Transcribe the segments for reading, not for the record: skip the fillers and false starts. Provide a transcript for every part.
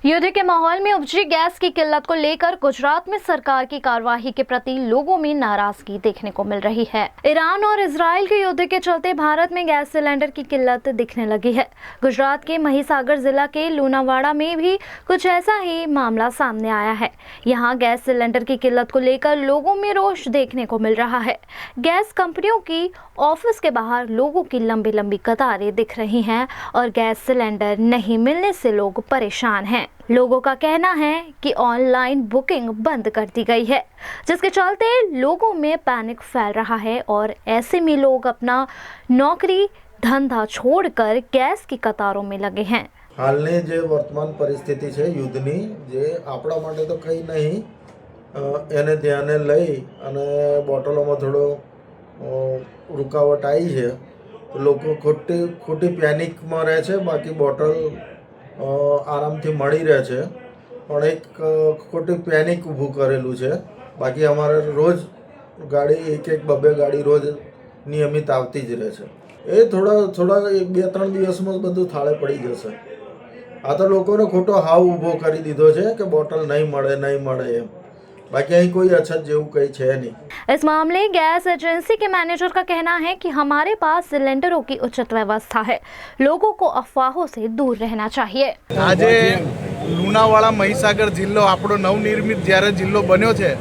युद्ध के माहौल में उपजी गैस की किल्लत को लेकर गुजरात में सरकार की कार्यवाही के प्रति लोगों में नाराजगी देखने को मिल रही है। ईरान और इजराइल के युद्ध के चलते भारत में गैस सिलेंडर की किल्लत दिखने लगी है। गुजरात के महिसागर जिला के लूनावाड़ा में भी कुछ ऐसा ही मामला सामने आया है। यहाँ गैस सिलेंडर की किल्लत को लेकर लोगों में रोष देखने को मिल रहा है। गैस कंपनियों की ऑफिस के बाहर लोगों की लंबी लंबी कतारें दिख रही हैं और गैस सिलेंडर नहीं मिलने से लोग परेशान हैं। लोगों का कहना है कि ऑनलाइन बुकिंग बंद कर दी गई है, जिसके चलते लोगों में पैनिक फैल रहा है और ऐसे में लोग अपना नौकरी धंधा छोड़कर गैस की कतारों में लगे हैं। हालनी जे वर्तमान परिस्थिति है युद्धनी जे आपणा माटे तो कई नहीं एने ध्याने लई अने बोटलों थोड़ो रुकावट आई है तो लोग खोटी पेनिक में रहे छे। बाकी बोटल आरामथी मળી રહે છે પણ એક ખોટી પેનિક ઊભું કરેલું છે। બાકી અમારે રોજ ગાડી એક બબે ગાડી રોજ નિયમિત આવતી જ રહે છે। એ થોડા 2-3 દિવસમાં બધું થાળે પડી જશે। આ તો લોકોને ખોટો હાવ ઊભો કરી દીધો છે કે બોટલ નહીં મળે એમ। बाकी અહીં कोई अछत જેવું કંઈ છે नहीं। इस मामले गैस एजेंसी के मैनेजर का कहना है कि हमारे पास सिलेंडरों की उचित व्यवस्था है, लोगों को अफवाहों से दूर रहना चाहिए। आज लूनावाड़ा महिसागर जिल्लो आपणो नवनिर्मित ज्यारे जिल्लो बन्यो छे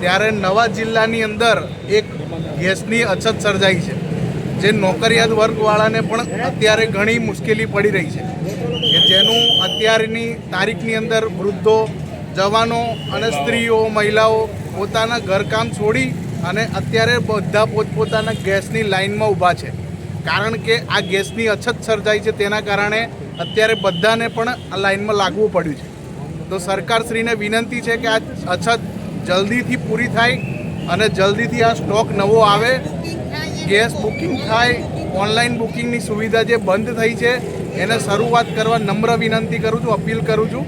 त्यारे नवा जिल्लानी अंदर एक गैसनी अछत सर्जाई छे, जे नौकरियात वर्गवाळाने पण अत्यारे घणी मुश्केली पड़ी रही छे के जेनुं अत्यारेनी तारीखनी अंदर वृद्धो जवानों अने स्त्रीओ महिलाओ पोताना घरकाम छोड़ी अने अत्यारे बधा पोतपोताना गैसनी लाइनमां ऊभा छे, कारण के आ गैसनी अछत सर्जाई छे तेना कारणे अत्यारे बधाने पण आ लाइनमां लागवू पड्युं छे। तो सरकारश्रीने विनंती छे कि आ अछत जल्दीथी पूरी थाय अने जल्दीथी आ स्टॉक नवो आवे, गैस बुकिंग थाय। ऑनलाइन बुकिंगनी सुविधा जे बंद थई छे एने शरूआत करवा नम्र विनंती करूँ छूँ, अपील करूँ छूँ।